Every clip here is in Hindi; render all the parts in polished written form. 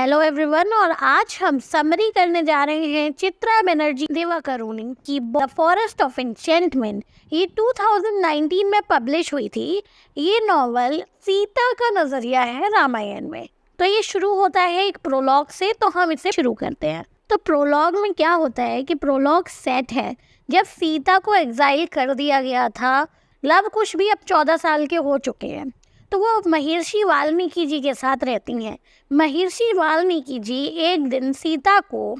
Hello everyone. और आज हम समरी करने जा रहे हैं चित्रा बनर्जी दिवाकरुणी की द फॉरेस्ट ऑफ एन्चेंटमेंट। ये 2019 में पब्लिश हुई थी। ये नॉवल सीता का नजरिया है रामायण में। तो ये शुरू होता है एक प्रोलॉग से, तो हम इसे शुरू करते हैं। तो प्रोलॉग में क्या होता है कि प्रोलॉग सेट है जब सीता को एग्जाइल कर दिया गया था। लव कुश भी अब 14 साल के हो चुके हैं, तो वो महर्षि वाल्मीकि जी के साथ रहती हैं। महर्षि वाल्मीकि जी एक दिन सीता को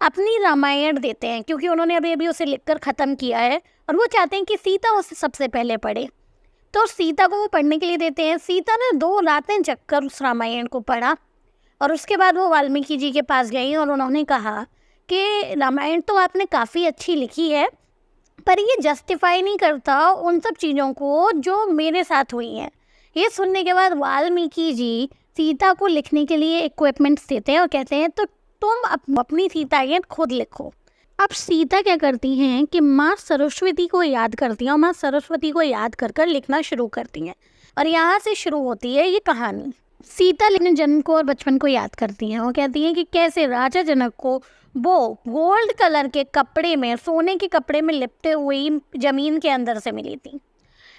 अपनी रामायण देते हैं, क्योंकि उन्होंने अभी अभी उसे लिखकर ख़त्म किया है और वो चाहते हैं कि सीता उसे सबसे पहले पढ़े। तो सीता को वो पढ़ने के लिए देते हैं। सीता ने 2 रातें जगकर उस रामायण को पढ़ा और उसके बाद वो वाल्मीकि जी के पास गई और उन्होंने कहा कि रामायण तो आपने काफ़ी अच्छी लिखी है, पर ये जस्टिफाई नहीं करता उन सब चीज़ों को जो मेरे साथ हुई हैं। ये सुनने के बाद वाल्मीकि जी सीता को लिखने के लिए इक्विपमेंट्स देते हैं और कहते हैं तो तुम अपनी सीताएं खुद लिखो। अब सीता क्या करती हैं कि माँ सरस्वती को याद करती हैं और माँ सरस्वती को याद कर कर लिखना शुरू करती हैं। और यहाँ से शुरू होती है ये कहानी। सीता अपने जन्म को और बचपन को याद करती हैं। वो कहती हैं कि कैसे राजा जनक को वो गोल्ड कलर के कपड़े में, सोने के कपड़े में लिपटे हुई जमीन के अंदर से मिली थी।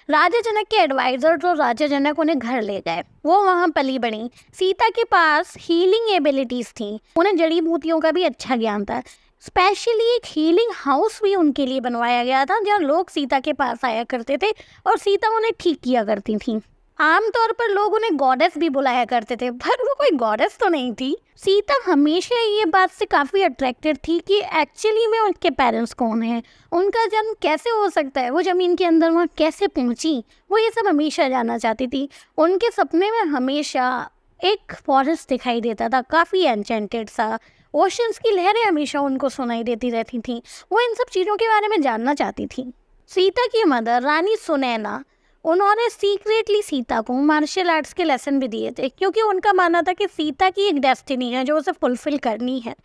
राजा जनक के एडवाइजर तो राजा जनक उन्हें घर ले गए, वो वहाँ पली बड़ी। सीता के पास हीलिंग एबिलिटीज़ थी, उन्हें जड़ी बूटियों का भी अच्छा ज्ञान था। स्पेशली एक हीलिंग हाउस भी उनके लिए बनवाया गया था, जहाँ लोग सीता के पास आया करते थे और सीता उन्हें ठीक किया करती थी। आमतौर पर लोग उन्हें गॉडेस भी बुलाया करते थे, पर वो कोई गॉडेस तो नहीं थी। सीता हमेशा ये बात से काफ़ी अट्रैक्टेड थी कि एक्चुअली में उनके पेरेंट्स कौन हैं, उनका जन्म कैसे हो सकता है, वो ज़मीन के अंदर वहाँ कैसे पहुँची, वो ये सब हमेशा जानना चाहती थी। उनके सपने में हमेशा एक फॉरेस्ट दिखाई देता था, काफ़ी एन्चेंटेड सा। ओशंस की लहरें हमेशा उनको सुनाई देती रहती थीं। वो इन सब चीज़ों के बारे में जानना चाहती थी। सीता की मदर रानी सुनैना, उन्होंने सीक्रेटली सीता को मार्शल आर्ट्स के लेसन भी दिए थे, क्योंकि उनका मानना था कि सीता की एक डेस्टिनी है जो उसे फुलफिल करनी है।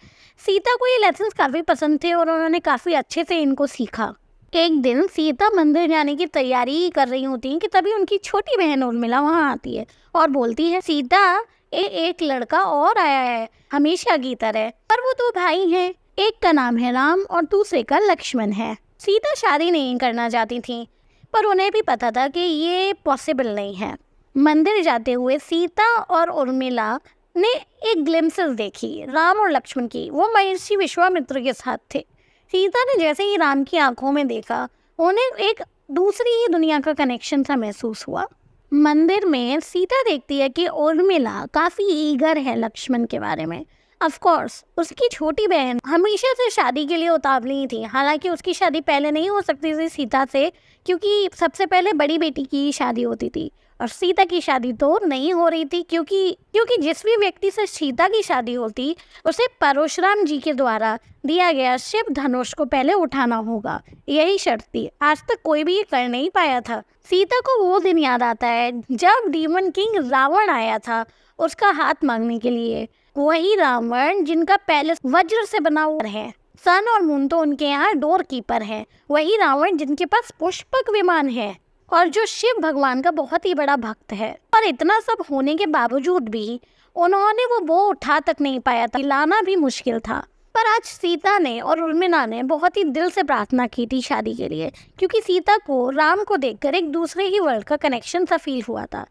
सीता को ये लेसन्स काफ़ी पसंद थे और उन्होंने काफ़ी अच्छे से इनको सीखा। एक दिन सीता मंदिर जाने की तैयारी कर रही होती हैं कि तभी उनकी छोटी बहन उर्मिला वहाँ आती है और बोलती है, सीता एक लड़का और आया है हमेशा की तरह, पर वो 2 भाई हैं, एक का नाम है राम और दूसरे का लक्ष्मण है। सीता शादी नहीं करना चाहती थी, पर उन्हें भी पता था कि ये पॉसिबल नहीं है। मंदिर जाते हुए सीता और उर्मिला ने एक ग्लिम्पसेस देखी राम और लक्ष्मण की। वो महर्षि विश्वामित्र के साथ थे। सीता ने जैसे ही राम की आंखों में देखा, उन्हें एक दूसरी ही दुनिया का कनेक्शन सा महसूस हुआ। मंदिर में सीता देखती है कि उर्मिला काफ़ी ईगर है लक्ष्मण के बारे में। ऑफ कोर्स उसकी छोटी बहन हमेशा से शादी के लिए उतावली ही थी। हालांकि उसकी शादी पहले नहीं हो सकती थी सीता से, क्योंकि सबसे पहले बड़ी बेटी की शादी होती थी और सीता की शादी तो नहीं हो रही थी, क्योंकि जिस भी व्यक्ति से सीता की शादी होती उसे परशुराम जी के द्वारा दिया गया शिव धनुष को पहले उठाना होगा, यही शर्त थी। आज तक कोई भी ये कर नहीं पाया था। सीता को वो दिन याद आता है जब डीमन किंग रावण आया था उसका हाथ मांगने के लिए। वही रावण जिनका पैलेस वज्र से बना हुआ है, सन और मून तो उनके यहाँ डोर कीपर है। वही रावण जिनके पास पुष्पक विमान है और जो शिव भगवान का बहुत ही बड़ा भक्त है। और इतना सब होने के बावजूद भी उन्होंने वो उठा तक नहीं पाया था, लाना भी मुश्किल था। पर आज सीता ने और उर्मिला ने बहुत ही दिल से प्रार्थना की थी शादी के लिए, क्योंकि सीता को राम को देखकर एक दूसरे ही वर्ल्ड का कनेक्शन सा फील हुआ था।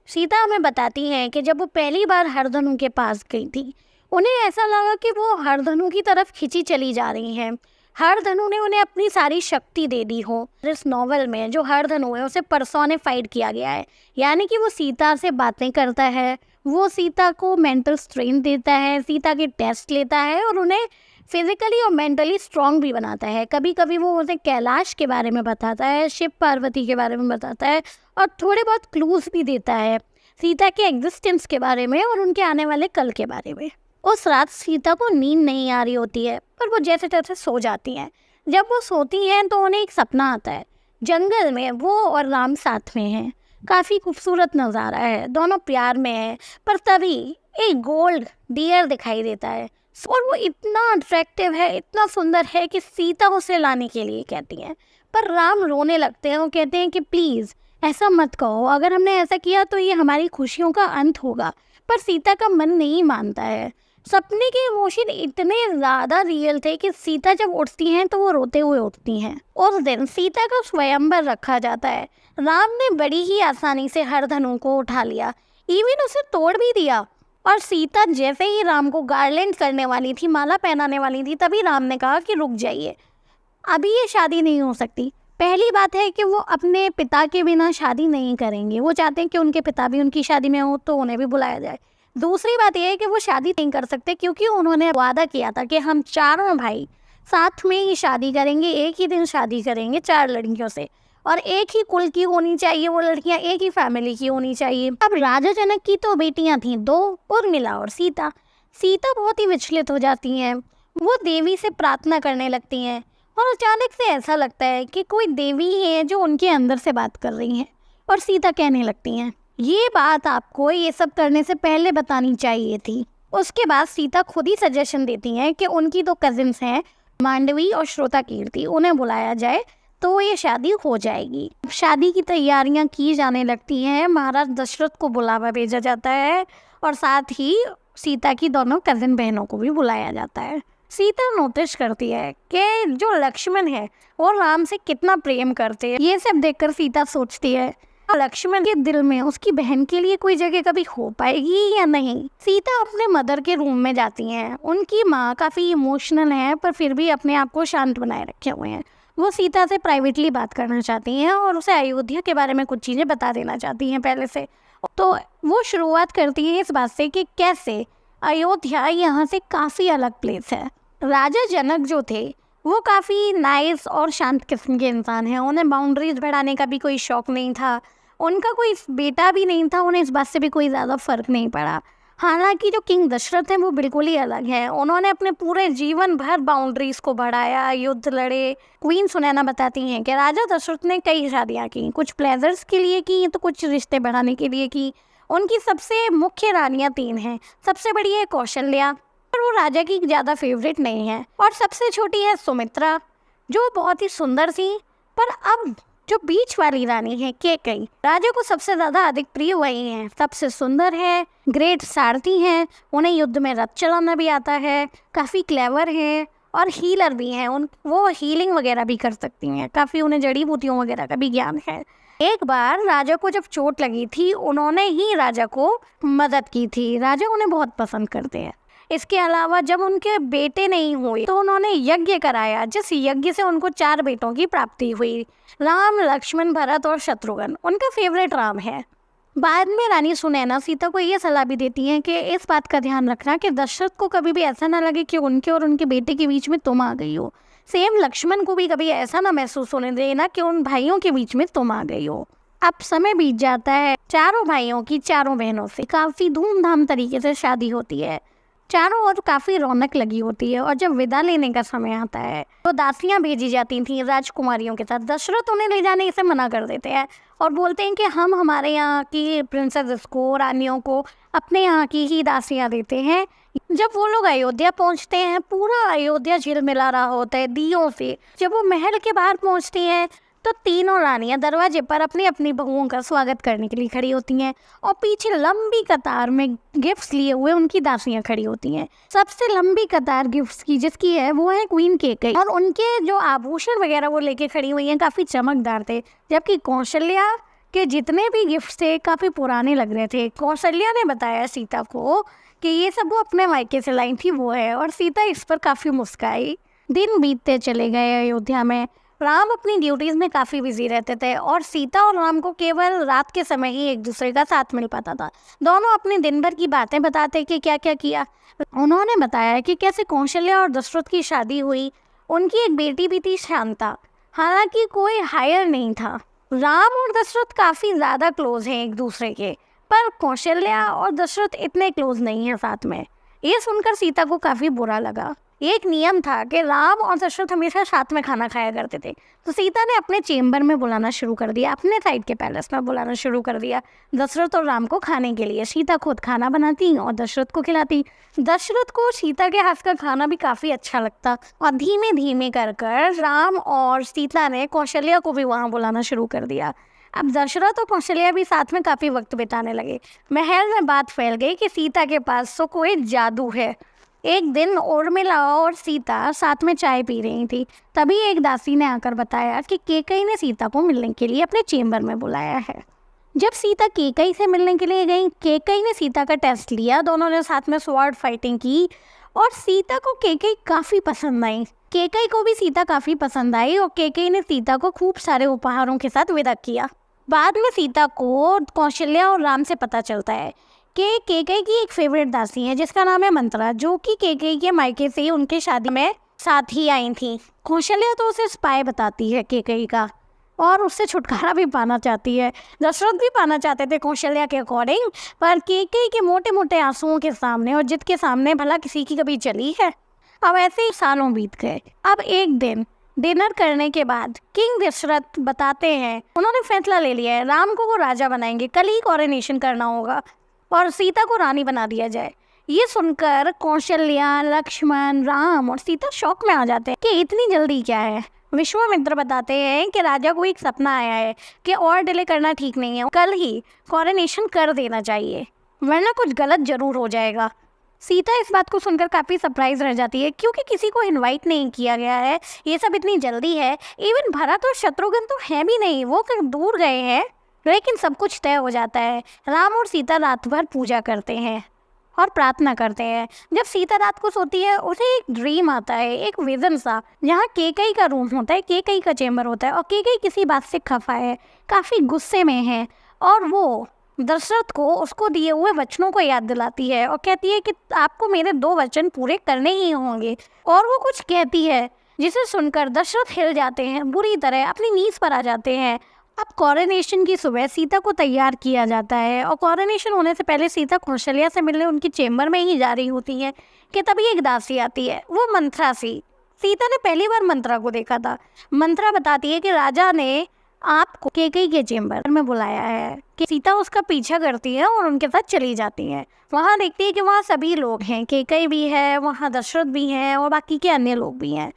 सीता हमें बताती हैं कि जब वो पहली बार हरधनु के पास गई थी, उन्हें ऐसा लगा कि वो हरधनु की तरफ खिंची चली जा रही हैं। हरधनु ने उन्हें अपनी सारी शक्ति दे दी हो। इस नॉवल में जो हरधनु है उसे पर्सोनिफाइड किया गया है, यानी कि वो सीता से बातें करता है, वो सीता को मेंटल स्ट्रेंथ देता है, सीता के टेस्ट लेता है और उन्हें फिजिकली और मेंटली स्ट्रांग भी बनाता है। कभी कभी वो उसे कैलाश के बारे में बताता है, शिव पार्वती के बारे में बताता है और थोड़े बहुत क्लूज भी देता है सीता के एग्जिस्टेंस के बारे में और उनके आने वाले कल के बारे में। उस रात सीता को नींद नहीं आ रही होती है, पर वो जैसे तैसे सो जाती हैं। जब वो सोती हैं तो उन्हें एक सपना आता है। जंगल में वो और राम साथ में हैं, काफ़ी खूबसूरत नज़ारा है, दोनों प्यार में हैं। पर तभी एक गोल्ड डियर दिखाई देता है और वो इतना अट्रैक्टिव है, इतना सुंदर है कि सीता उसे लाने के लिए कहती हैं। पर राम रोने लगते हैं। वो कहते हैं कि प्लीज़ ऐसा मत कहो, अगर हमने ऐसा किया तो ये हमारी खुशियों का अंत होगा। पर सीता का मन नहीं मानता है। सपने के इमोशन इतने ज़्यादा रियल थे कि सीता जब उठती हैं तो वो रोते हुए उठती हैं। उस दिन सीता का स्वयंवर रखा जाता है। राम ने बड़ी ही आसानी से हर धनु को उठा लिया, इवन उसे तोड़ भी दिया। और सीता जैसे ही राम को गार्लैंड करने वाली थी, माला पहनाने वाली थी, तभी राम ने कहा कि रुक जाइए, अभी ये शादी नहीं हो सकती। पहली बात है कि वो अपने पिता के बिना शादी नहीं करेंगे। वो चाहते हैं कि उनके पिता भी उनकी शादी में हो तो उन्हें भी बुलाया जाए। दूसरी बात यह है कि वो शादी नहीं कर सकते क्योंकि उन्होंने वादा किया था कि हम चारों भाई साथ में ही शादी करेंगे, एक ही दिन शादी करेंगे 4 लड़कियों से, और एक ही कुल की होनी चाहिए वो लड़कियां, एक ही फैमिली की होनी चाहिए। अब राजा जनक की तो बेटियां थीं 2, उर्मिला और सीता। सीता बहुत ही विचलित हो जाती हैं। वो देवी से प्रार्थना करने लगती हैं और अचानक से ऐसा लगता है कि कोई देवी है जो उनके अंदर से बात कर रही हैं। और सीता कहने लगती हैं, ये बात आपको ये सब करने से पहले बतानी चाहिए थी। उसके बाद सीता खुद ही सजेशन देती हैं कि उनकी 2 कजिन्स हैं, मांडवी और श्रोताकीर्ति, उन्हें बुलाया जाए तो ये शादी हो जाएगी। शादी की तैयारियां की जाने लगती हैं। महाराज दशरथ को बुलावा भेजा जाता है और साथ ही सीता की दोनों कजिन बहनों को भी बुलाया जाता है। सीता नोटिस करती है कि जो लक्ष्मण है वो राम से कितना प्रेम करते हैं। ये सब देखकर सीता सोचती है लक्ष्मण के दिल में उसकी बहन के लिए कोई जगह कभी हो पाएगी या नहीं। सीता अपने मदर के रूम में जाती हैं। उनकी माँ काफ़ी इमोशनल है पर फिर भी अपने आप को शांत बनाए रखे हुए हैं। वो सीता से प्राइवेटली बात करना चाहती हैं और उसे अयोध्या के बारे में कुछ चीज़ें बता देना चाहती हैं पहले से। तो वो शुरुआत करती है इस बात से कि कैसे अयोध्या यहाँ से काफ़ी अलग प्लेस है। राजा जनक जो थे वो काफ़ी नाइस और शांत किस्म के इंसान हैं। उन्हें बाउंड्रीज बढ़ाने का भी कोई शौक़ नहीं था। उनका कोई बेटा भी नहीं था। उन्हें इस बात से भी कोई ज़्यादा फ़र्क नहीं पड़ा। हालांकि जो किंग दशरथ हैं वो बिल्कुल ही अलग हैं। उन्होंने अपने पूरे जीवन भर बाउंड्रीज़ को बढ़ाया, युद्ध लड़े। क्वीन सुनैना बताती हैं कि राजा दशरथ ने कई शादियाँ की, कुछ प्लेजर्स के लिए की तो कुछ रिश्ते बढ़ाने के लिए की। उनकी सबसे मुख्य रानियाँ 3 हैं। सबसे बड़ी है कौशल्या, पर वो राजा की ज़्यादा फेवरेट नहीं है, और सबसे छोटी है सुमित्रा जो बहुत ही सुंदर थी। पर अब जो बीच वाली रानी है कैकेयी, राजा को सबसे ज़्यादा अधिक प्रिय वही हैं। सबसे सुंदर है, ग्रेट सारथी हैं, उन्हें युद्ध में रथ चलाना भी आता है, काफ़ी क्लेवर हैं और हीलर भी हैं। वो हीलिंग वगैरह भी कर सकती हैं, काफ़ी उन्हें जड़ी बूटियों वगैरह का भी ज्ञान है। एक बार राजा को जब चोट लगी थी उन्होंने ही राजा को मदद की थी। राजा उन्हें बहुत पसंद करते हैं। इसके अलावा जब उनके बेटे नहीं हुए तो उन्होंने यज्ञ कराया, जिस यज्ञ से उनको 4 बेटों की प्राप्ति हुई, राम, लक्ष्मण, भरत और शत्रुघ्न। उनका फेवरेट राम है। बाद में रानी सुनैना सीता को ये सलाह भी देती हैं कि इस बात का ध्यान रखना कि दशरथ को कभी भी ऐसा ना लगे कि उनके और उनके बेटे के बीच में तुम आ गई हो। सेम लक्ष्मण को भी कभी ऐसा ना महसूस होने देना कि उन भाइयों के बीच में तुम आ गई हो। अब समय बीत जाता है। चारों भाइयों की चारों बहनों से काफ़ी धूमधाम तरीके से शादी होती है। चारों ओर काफ़ी रौनक लगी होती है। और जब विदा लेने का समय आता है तो दासियां भेजी जाती थीं राजकुमारियों के साथ। दशरथ उन्हें ले जाने से मना कर देते हैं और बोलते हैं कि हम हमारे यहाँ की प्रिंसेस को, रानियों को अपने यहाँ की ही दासियां देते हैं। जब वो लोग अयोध्या पहुँचते हैं पूरा अयोध्या झिलमिला रहा होता है दियों से। जब वो महल के बाहर पहुँचती हैं तो तीनों रानियां दरवाजे पर अपनी अपनी बहुओं का स्वागत करने के लिए खड़ी होती हैं और पीछे लंबी कतार में गिफ्ट्स लिए हुए उनकी दासियां खड़ी होती हैं। सबसे लंबी कतार गिफ्ट्स की जिसकी है वो है क्वीन कैकेयी, और उनके जो आभूषण वगैरह वो लेके खड़ी हुई हैं काफ़ी चमकदार थे। जबकि कौशल्या के जितने भी गिफ्ट्स थे काफ़ी पुराने लग रहे थे। कौशल्या ने बताया सीता को कि ये सब वो अपने मायके से लाई थी वो है, और सीता इस पर काफ़ी मुस्काई। दिन बीतते चले गए। अयोध्या में राम अपनी ड्यूटीज़ में काफ़ी बिजी रहते थे और सीता और राम को केवल रात के समय ही एक दूसरे का साथ मिल पाता था। दोनों अपने दिन भर की बातें बताते कि क्या क्या किया। उन्होंने बताया कि कैसे कौशल्या और दशरथ की शादी हुई। उनकी एक बेटी भी थी शांता, हालांकि कोई हायर नहीं था। राम और दशरथ काफ़ी ज़्यादा क्लोज हैं एक दूसरे के, पर कौशल्या और दशरथ इतने क्लोज नहीं हैं साथ में। ये सुनकर सीता को काफ़ी बुरा लगा। एक नियम था कि राम और दशरथ हमेशा साथ में खाना खाया करते थे। तो सीता ने अपने चेम्बर में बुलाना शुरू कर दिया, अपने साइड के पैलेस में बुलाना शुरू कर दिया दशरथ और राम को खाने के लिए। सीता खुद खाना बनाती और दशरथ को खिलाती। दशरथ को सीता के हाथ का खाना भी काफ़ी अच्छा लगता और धीमे धीमे कर राम और सीता ने कौशल्या को भी वहाँ बुलाना शुरू कर दिया। अब दशरथ और कौशल्या भी साथ में काफ़ी वक्त बिताने लगे। महल में बात फैल गई कि सीता के पास तो कोई जादू है। एक दिन उर्मिला और सीता साथ में चाय पी रही थी। तभी एक दासी ने आकर बताया कि केकई ने सीता को मिलने के लिए अपने चेम्बर में बुलाया है। जब सीता केकई से मिलने के लिए गई, केकई ने सीता का टेस्ट लिया। दोनों ने साथ में स्वॉर्ड फाइटिंग की और सीता को केकई काफ़ी पसंद आई। केकई को भी सीता काफ़ी पसंद आई और केकई ने सीता को खूब सारे उपहारों के साथ विदा किया। बाद में सीता को कौशल्या और राम से पता चलता है कि केकई की एक फेवरेट दासी है जिसका नाम है मंत्रा, जो कि केकई के मायके से उनके शादी में साथ ही आई थी। कौशल्या तो उसे स्पाई बताती है केकई का और उससे छुटकारा भी पाना चाहती है। दशरथ भी पाना चाहते थे कौशल्या के अकॉर्डिंग, पर केकई के मोटे मोटे आंसुओं के सामने और जिद के सामने भला किसी की कभी चली है। अब ऐसे ही सालों बीत गए। अब एक दिन डिनर करने के बाद किंग दशरथ बताते हैं, उन्होंने फैसला ले लिया है, राम को वो राजा बनाएंगे, कल ही कॉरोनेशन करना होगा और सीता को रानी बना दिया जाए। ये सुनकर कौशल्या, लक्ष्मण, राम और सीता शौक में आ जाते हैं कि इतनी जल्दी क्या है। विश्वामित्र बताते हैं कि राजा को एक सपना आया है कि और डिले करना ठीक नहीं है, कल ही कॉरोनेशन कर देना चाहिए वरना कुछ गलत जरूर हो जाएगा। सीता इस बात को सुनकर काफ़ी सरप्राइज रह जाती है क्योंकि किसी को इनवाइट नहीं किया गया है, ये सब इतनी जल्दी है। इवन भरत और शत्रुघ्न तो है भी नहीं, वो कहीं दूर गए हैं। लेकिन सब कुछ तय हो जाता है। राम और सीता रात भर पूजा करते हैं और प्रार्थना करते हैं। जब सीता रात को सोती है उसे एक ड्रीम आता है, एक विजन सा, जहाँ केकई का रूम होता है, केकई का चेम्बर होता है और केकई किसी बात से खफा है, काफ़ी गुस्से में है और वो दशरथ को उसको दिए हुए वचनों को याद दिलाती है और कहती है कि आपको मेरे 2 वचन पूरे करने ही होंगे। और वो कुछ कहती है जिसे सुनकर दशरथ हिल जाते हैं, बुरी तरह अपनी नीज पर आ जाते हैं। अब कॉरोनेशन की सुबह सीता को तैयार किया जाता है और कॉरोनेशन होने से पहले सीता कौशल्या से मिलने उनकी चेम्बर में ही जा रही होती है कि तभी एक दासी आती है, वो मंत्रा सी। सीता ने पहली बार मंत्रा को देखा था। मंत्रा बताती है कि राजा ने आपको केकई के चेम्बर में बुलाया है। कि सीता उसका पीछा करती है और उनके साथ चली जाती है। वहाँ देखती है कि वहाँ सभी लोग हैं, केकई भी है, वहाँ दशरथ भी हैं और बाकी के अन्य लोग भी हैं।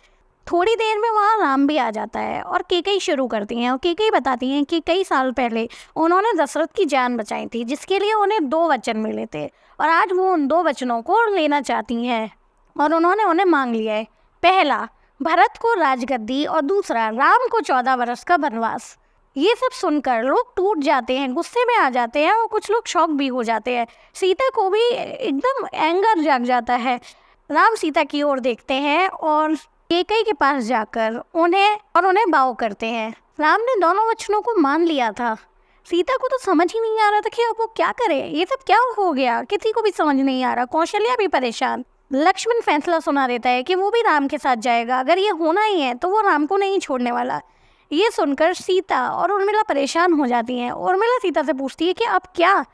थोड़ी देर में वहाँ राम भी आ जाता है और केकई शुरू करती हैं और केकई बताती हैं कि कई साल पहले उन्होंने दशरथ की जान बचाई थी जिसके लिए उन्हें 2 वचन मिले थे और आज वो उन 2 वचनों को लेना चाहती हैं और उन्होंने उन्हें मांग लिया है। पहला, भरत को राजगद्दी और दूसरा, राम को 14 वर्ष का वनवास। ये सब सुनकर लोग टूट जाते हैं, गुस्से में आ जाते हैं और कुछ लोग शॉक भी हो जाते हैं। सीता को भी एकदम एंगर जाग जाता है। राम सीता की ओर देखते हैं और केकई के पास जाकर उन्हें बाव करते हैं। राम ने दोनों वचनों को मान लिया था। सीता को तो समझ ही नहीं आ रहा था कि अब वो क्या करे, ये सब क्या हो गया, किसी को भी समझ नहीं आ रहा। कौशल्या भी परेशान। लक्ष्मण फैसला सुना देता है कि वो भी राम के साथ जाएगा, अगर ये होना ही है तो वो राम को नहीं छोड़ने वाला। ये सुनकर सीता और उर्मिला परेशान हो जाती हैं। उर्मिला सीता से पूछती है कि अब क्या।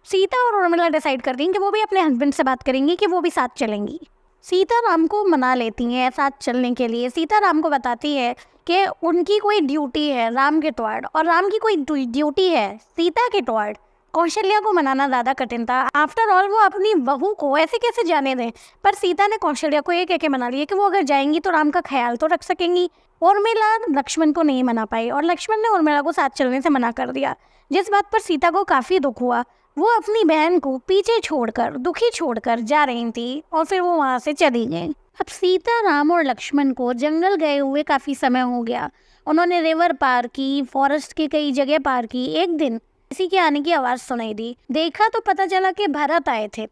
सीता और उर्मिला डिसाइड करती हैं कि वो भी अपने हस्बैंड से बात करेंगी कि वो भी साथ चलेंगी। सीता राम को मना लेती हैं साथ चलने के लिए। सीता राम को बताती है कि उनकी कोई ड्यूटी है राम के टुवर्ड और राम की कोई ड्यूटी है सीता के टुवर्ड। कौशल्या को मनाना ज़्यादा कठिन था। आफ्टर ऑल वो अपनी बहू को ऐसे कैसे जाने दें, पर सीता ने कौशल्या को ये कह के मना लिया कि वो अगर जाएंगी तो राम का ख्याल तो रख सकेंगी। उर्मिला लक्ष्मण को नहीं मना पाई और लक्ष्मण ने उर्मिला को साथ चलने से मना कर दिया, जिस बात पर सीता को काफ़ी दुख हुआ। वो अपनी बहन को पीछे छोड़कर, दुखी छोड़कर जा रही थी और फिर वो वहाँ से चली गई। अब सीता, राम और लक्ष्मण को जंगल गए हुए काफ़ी समय हो गया। उन्होंने रिवर पार की, फॉरेस्ट की कई जगह पार की। एक दिन किसी के आने की आवाज़ सुनाई दी। देखा तो पता चला कि भरत आए थे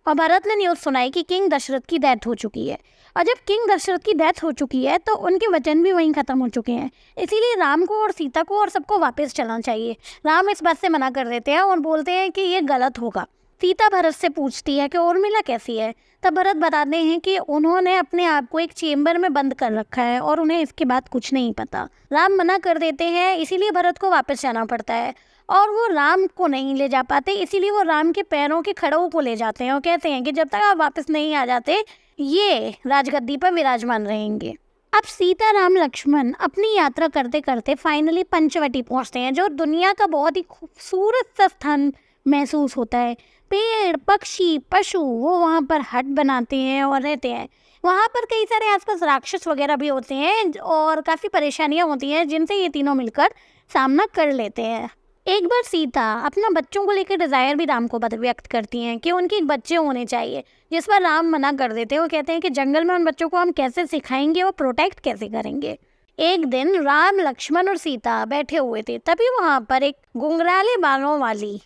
और भरत ने न्यूज़ सुनाई कि किंग दशरथ की डेथ हो चुकी है। और जब किंग दशरथ की डेथ हो चुकी है तो उनके वचन भी वहीं ख़त्म हो चुके हैं, इसीलिए राम को और सीता को और सबको वापस चलना चाहिए। राम इस बात से मना कर देते हैं और बोलते हैं कि ये गलत होगा। सीता भरत से पूछती है कि उर्मिला कैसी है। तब भरत बताते हैं कि उन्होंने अपने आप को एक चेम्बर में बंद कर रखा है और उन्हें इसके बाद कुछ नहीं पता। राम मना कर देते हैं, इसीलिए भरत को वापस जाना पड़ता है और वो राम को नहीं ले जा पाते, इसीलिए वो राम के पैरों के खड़ों को ले जाते हैं और कहते हैं कि जब तक आप वापस नहीं आ जाते ये राजगद्दी पर विराजमान रहेंगे। अब सीता, राम, लक्ष्मण अपनी यात्रा करते करते फाइनली पंचवटी पहुंचते हैं, जो दुनिया का बहुत ही खूबसूरत सा स्थान महसूस होता है। पेड़, पक्षी, पशु वो वहाँ पर हट बनाते हैं और रहते हैं। वहाँ पर कई सारे आसपास राक्षस वगैरह भी होते हैं और काफ़ी परेशानियाँ होती हैं जिनसे ये तीनों मिलकर सामना कर लेते हैं। एक बार सीता अपना बच्चों को लेकर डिजायर भी राम को व्यक्त करती हैं कि उनके एक बच्चे होने चाहिए, जिस पर राम मना कर देते हैं। वो कहते हैं कि जंगल में उन बच्चों को हम कैसे सिखाएंगे और प्रोटेक्ट कैसे करेंगे। एक दिन राम, लक्ष्मण और सीता बैठे हुए थे, तभी वहाँ पर एक घुंघराले बालों वाली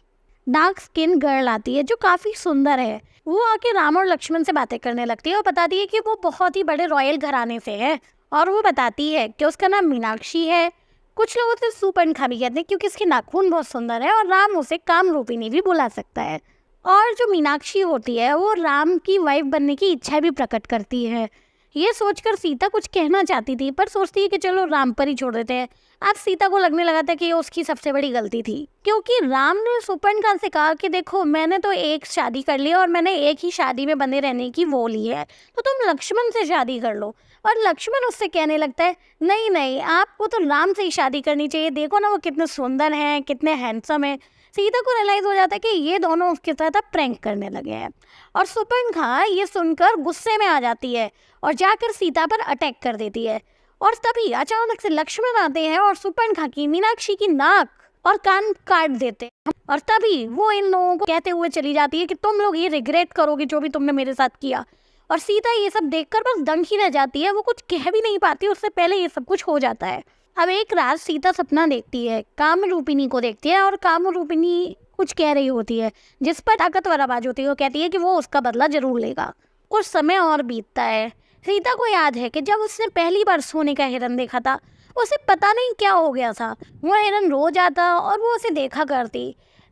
डार्क स्किन गर्ल आती है जो काफ़ी सुंदर है। वो आके राम और लक्ष्मण से बातें करने लगती है और बताती है कि वो बहुत ही बड़े रॉयल घराने से है, और वो बताती है कि उसका नाम मीनाक्षी है। कुछ लोग उसे सुपर्णखा भी कहते हैं क्योंकि इसके नाखून बहुत सुंदर है, और राम उसे कामरूपिणी भी बुला सकता है। और जो मीनाक्षी होती है वो राम की वाइफ बनने की इच्छा भी प्रकट करती है। ये सोचकर सीता कुछ कहना चाहती थी, पर सोचती है कि चलो राम पर ही छोड़ देते हैं। अब सीता को लगने लगा था कि ये उसकी सबसे बड़ी गलती थी, क्योंकि राम ने सुपर्णखा से कहा कि देखो, मैंने तो एक शादी कर ली और मैंने एक ही शादी में बने रहने की वो ली है, तो तुम लक्ष्मण से शादी कर लो। और लक्ष्मण उससे कहने लगता है, नहीं नहीं, आपको तो राम से ही शादी करनी चाहिए, देखो ना वो कितने सुंदर हैं, कितने हैंडसम हैं। सीता को रियलाइज हो जाता है कि ये दोनों उसके साथ अब प्रैंक करने लगे हैं, और सुपर्णखा ये सुनकर गुस्से में आ जाती है और जाकर सीता पर अटैक कर देती है। और तभी अचानक से लक्ष्मण आते हैं और सुपर्णखा की, मीनाक्षी की नाक और कान काट देते हैं। और तभी वो इन लोगों को कहते हुए चली जाती है कि तुम लोग ये रिग्रेट करोगे जो भी तुमने मेरे साथ किया। और सीता ये सब देखकर बस दंग ही रह जाती है, वो कुछ कह भी नहीं पाती, उससे पहले ये सब कुछ हो जाता है। अब एक रात सीता सपना देखती है, कामरूपिणी को देखती है, और कामरूपिणी कुछ कह रही होती है जिस पर ताकतवर आवाज होती है। वो कहती है कि वो उसका बदला जरूर लेगा। कुछ समय और बीतता है। सीता को याद है कि जब उसने पहली बार सोने का हिरन देखा था, उसे पता नहीं क्या हो गया था। वो हिरन रोज आता और वो उसे देखा करती।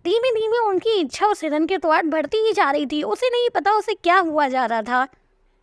धीमे धीमे उनकी इच्छा उस हिरन के तौर बढ़ती ही जा रही थी। उसे नहीं पता उसे क्या हुआ जा रहा था।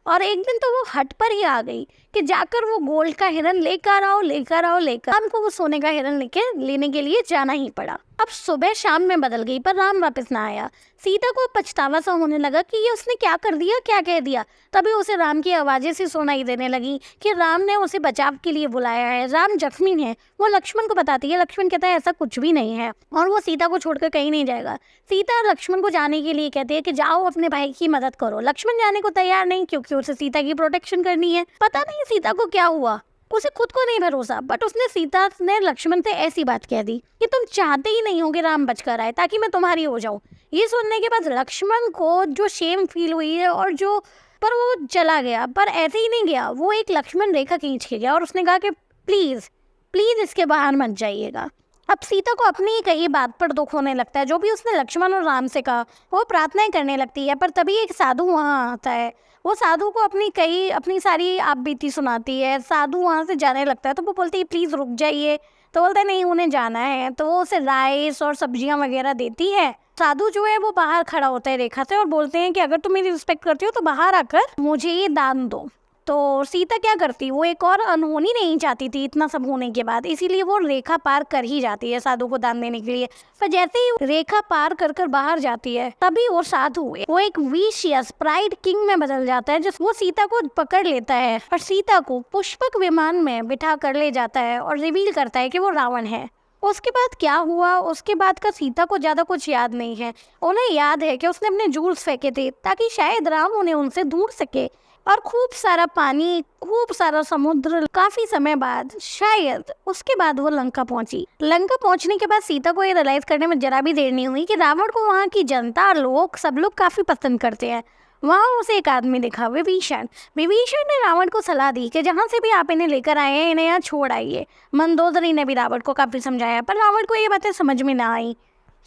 और एक दिन तो वो हट पर ही आ गई कि जाकर वो गोल्ड का हिरन लेकर आओ, लेकर आओ, लेकर। राम को वो सोने का हिरन लेने के लिए जाना ही पड़ा। अब सुबह शाम में बदल गई, पर राम वापस ना आया। सीता को पछतावा सा होने लगा कि ये उसने क्या कर दिया, क्या कह दिया। तभी उसे राम की आवाज़ें सी सुनाई देने लगी कि राम ने उसे बचाव के लिए बुलाया है, राम जख्मी है। वो लक्ष्मण को बताती है। लक्ष्मण कहता है ऐसा कुछ भी नहीं है, और वो सीता को छोड़कर कहीं नहीं जाएगा। सीता लक्ष्मण को जाने के लिए कहती है कि जाओ अपने भाई की मदद करो। लक्ष्मण जाने को तैयार नहीं, क्योंकि उसे सीता की प्रोटेक्शन करनी है। पता नहीं सीता को क्या हुआ, उसे खुद को नहीं भरोसा, बट उसने सीता ने लक्ष्मण से ऐसी बात कह दी कि तुम चाहते ही नहीं हो कि राम बचकर आए ताकि मैं तुम्हारी हो जाऊं। ये सुनने के बाद लक्ष्मण को जो शेम फील हुई है, और जो पर वो चला गया, पर ऐसे ही नहीं गया, वो एक लक्ष्मण रेखा खींच के गया और उसने कहा कि प्लीज प्लीज इसके बाहर मत जाइएगा। अब सीता को अपनी ही कही बात पर दुख होने लगता है। जो भी उसने लक्ष्मण और राम से कहा, वो प्रार्थनाएं करने लगती है। पर तभी एक साधु वहाँ आता है। वो साधु को अपनी सारी आप बीती सुनाती है। साधु वहाँ से जाने लगता है, तो वो बोलती है प्लीज़ रुक जाइए। तो बोलता है नहीं, उन्हें जाना है। तो वो उसे राइस और सब्जियां वगैरह देती है। साधु जो है वो बाहर खड़ा होता है रेखा से, और बोलते हैं कि अगर तुम मेरी रिस्पेक्ट करती हो तो बाहर आकर मुझे ये दान दो। तो सीता क्या करती, वो एक और अनहोनी नहीं चाहती थी इतना सब होने के बाद, इसीलिए वो रेखा पार कर ही जाती है साधु को दान देने के लिए। पर जैसे ही रेखा पार कर कर बाहर जाती है, तभी वो साधु वो एक विशियस प्राइड किंग में बदल जाता है, जिस वो सीता को पकड़ लेता है और सीता को पुष्पक विमान में बिठा कर ले जाता है और रिवील करता है कि वो रावण है। उसके बाद क्या हुआ, उसके बाद का सीता को ज़्यादा कुछ याद नहीं है। उन्हें याद है कि उसने अपने जूल्स फेंके थे ताकि शायद राम उन्हें उनसे ढूंढ सके, और खूब सारा पानी, खूब सारा समुद्र। काफी समय बाद, शायद उसके बाद वो लंका पहुंची। लंका पहुंचने के बाद सीता को ये रियलाइज करने में जरा भी देर नहीं हुई कि रावण को वहाँ की जनता और लोग, सब लोग काफी पसंद करते हैं। वहाँ उसे एक आदमी दिखा, विभीषण। विभीषण ने रावण को सलाह दी कि जहाँ से भी आप इन्हें लेकर आए हैं, इन्हें यहाँ छोड़ आइए। मंदोदरी ने भी रावण को काफी समझाया, पर रावण को ये बातें समझ में ना आई।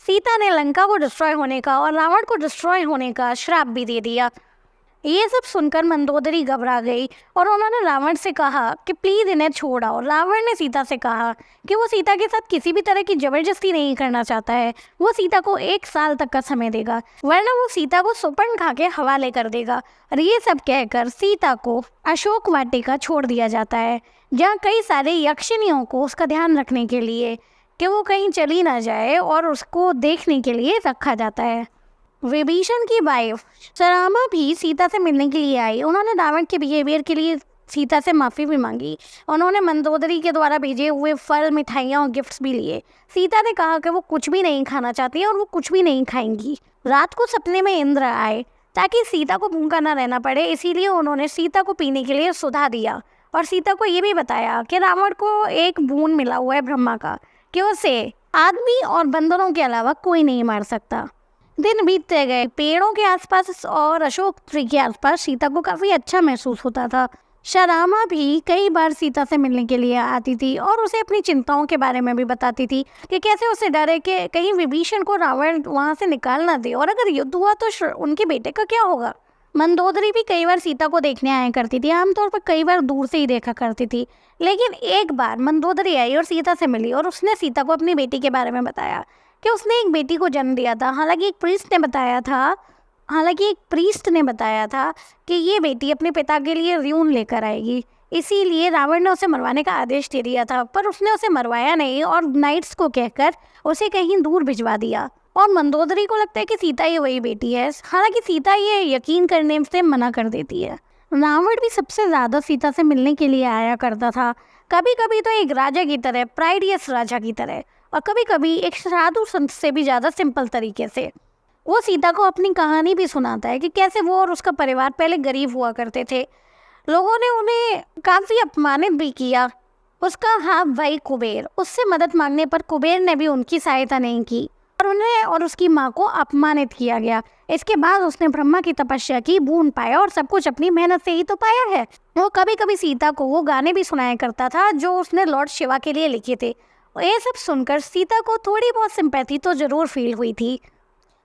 सीता ने लंका को डिस्ट्रॉय होने का और रावण को डिस्ट्रॉय होने का श्राप भी दे दिया। ये सब सुनकर मंदोदरी घबरा गई और उन्होंने रावण से कहा कि प्लीज़ इन्हें छोड़ आओ। रावण ने सीता से कहा कि वो सीता के साथ किसी भी तरह की ज़बरदस्ती नहीं करना चाहता है। वो सीता को 1 साल तक का समय देगा, वरना वो सीता को सुपर्णखा के हवाले कर देगा। और ये सब कहकर सीता को अशोक वाटिका छोड़ दिया जाता है, जहाँ कई सारे यक्षिणियों को उसका ध्यान रखने के लिए कि वो कहीं चली ना जाए, और उसको देखने के लिए रखा जाता है। विभीषण की वाइफ सरामा भी सीता से मिलने के लिए आई। उन्होंने रावण के बिहेवियर के लिए सीता से माफ़ी भी मांगी। उन्होंने मंदोदरी के द्वारा भेजे हुए फल, मिठाइयाँ और गिफ्ट्स भी लिए। सीता ने कहा कि वो कुछ भी नहीं खाना चाहती और वो कुछ भी नहीं खाएंगी। रात को सपने में इंद्र आए ताकि सीता को भूखा ना रहना पड़े, इसीलिए उन्होंने सीता को पीने के लिए सुधा दिया, और सीता को ये भी बताया कि रावण को एक बूंद मिला हुआ है ब्रह्मा का, कि उसे आदमी और बंदरों के अलावा कोई नहीं मार सकता। दिन बीतते गए, पेड़ों के आसपास और अशोक ट्री के आसपास सीता को काफ़ी अच्छा महसूस होता था। शरामा भी कई बार सीता से मिलने के लिए आती थी और उसे अपनी चिंताओं के बारे में भी बताती थी कि कैसे उसे डर है कि कहीं विभीषण को रावण वहाँ से निकाल ना दे, और अगर युद्ध हुआ तो उनके बेटे का क्या होगा। मंदोदरी भी कई बार सीता को देखने आया करती थी, आमतौर पर कई बार दूर से ही देखा करती थी। लेकिन एक बार मंदोदरी आई और सीता से मिली और उसने सीता को अपनी बेटी के बारे में बताया कि उसने एक बेटी को जन्म दिया था। हालांकि एक प्रीस्ट ने बताया था कि ये बेटी अपने पिता के लिए ऋण लेकर आएगी, इसीलिए रावण ने उसे मरवाने का आदेश दे दिया था, पर उसने उसे मरवाया नहीं और नाइट्स को कहकर उसे कहीं दूर भिजवा दिया। और मंदोदरी को लगता है कि सीता ही वही बेटी है, हालांकि सीता ये यकीन करने से मना कर देती है। रावण भी सबसे ज़्यादा सीता से मिलने के लिए आया करता था, कभी कभी तो एक राजा की तरह, प्राइडियस राजा की तरह, और कभी कभी एक साधु संत से भी ज़्यादा सिंपल तरीके से। वो सीता को अपनी कहानी भी सुनाता है कि कैसे वो और उसका परिवार पहले गरीब हुआ करते थे। लोगों ने उन्हें काफ़ी अपमानित भी किया। उसका हाफ भाई कुबेर, उससे मदद मांगने पर कुबेर ने भी उनकी सहायता नहीं की और उन्हें और उसकी माँ को अपमानित किया गया। इसके बाद उसने ब्रह्मा की तपस्या की, बूंद पाया और सब कुछ अपनी मेहनत से ही तो पाया है। वो कभी कभी सीता को वो गाने भी सुनाया करता था जो उसने लॉर्ड शिवा के लिए लिखे थे। ये सब सुनकर सीता को थोड़ी बहुत सिंपैथी तो ज़रूर फील हुई थी।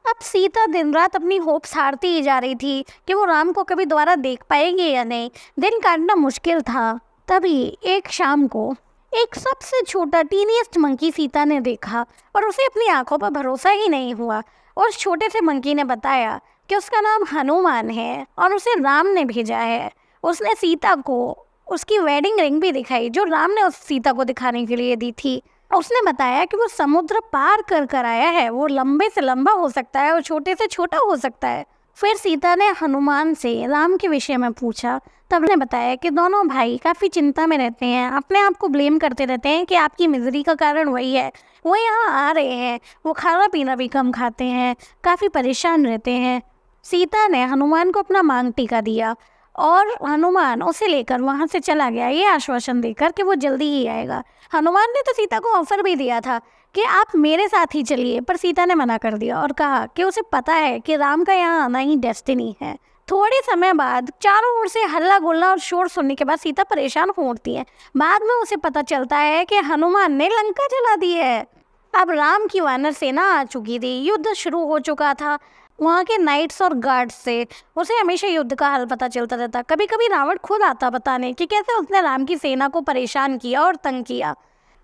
अब सीता दिन रात अपनी होप्स हारती ही जा रही थी कि वो राम को कभी दोबारा देख पाएंगे या नहीं। दिन काटना मुश्किल था। तभी एक शाम को एक सबसे छोटा टीनिएस्ट मंकी सीता ने देखा और उसे अपनी आंखों पर भरोसा ही नहीं हुआ। और उस छोटे से मंकी ने बताया कि उसका नाम हनुमान है और उसे राम ने भेजा है। उसने सीता को उसकी वेडिंग रिंग भी दिखाई जो राम ने उस सीता को दिखाने के लिए दी थी। उसने बताया कि वो समुद्र पार कर कर आया है, वो लंबे से लंबा हो सकता है और छोटे से छोटा हो सकता है। फिर सीता ने हनुमान से राम के विषय में पूछा, तब ने बताया कि दोनों भाई काफ़ी चिंता में रहते हैं, अपने आप को ब्लेम करते रहते हैं कि आपकी मिजरी का कारण वही है। वो यहाँ आ रहे हैं, वो खाना पीना भी कम खाते हैं, काफ़ी परेशान रहते हैं। सीता ने हनुमान को अपना मांग टीका दिया और हनुमान उसे लेकर वहाँ से चला गया, ये आश्वासन देकर कि वो जल्दी ही आएगा। हनुमान ने तो सीता को ऑफर भी दिया था कि आप मेरे साथ ही चलिए, पर सीता ने मना कर दिया और कहा कि उसे पता है कि राम का यहाँ आना ही डेस्टिनी है। थोड़े समय बाद चारों ओर से हल्ला गुल्ला और शोर सुनने के बाद सीता परेशान हो उठती है। बाद में उसे पता चलता है कि हनुमान ने लंका जला दी है। अब राम की वानर सेना आ चुकी थी, युद्ध शुरू हो चुका था। वहाँ के नाइट्स और गार्ड्स से उसे हमेशा युद्ध का हाल पता चलता रहता। कभी कभी रावण खुद आता बताने कि कैसे उसने राम की सेना को परेशान किया और तंग किया।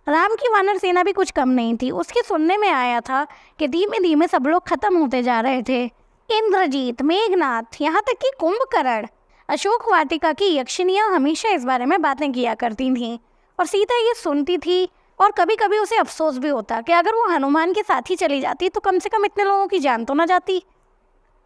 राम की वानर सेना भी कुछ कम नहीं थी। उसके सुनने में आया था कि धीमे धीमे सब लोग खत्म होते जा रहे थे। इंद्रजीत, मेघनाथ, यहाँ तक कि कुंभकर्ण, अशोक वाटिका की यक्षिनियाँ हमेशा इस बारे में बातें किया करती थीं और सीता ये सुनती थी। और कभी कभी उसे अफसोस भी होता कि अगर वो हनुमान के साथ ही चली जाती तो कम से कम इतने लोगों की जान तो न जाती।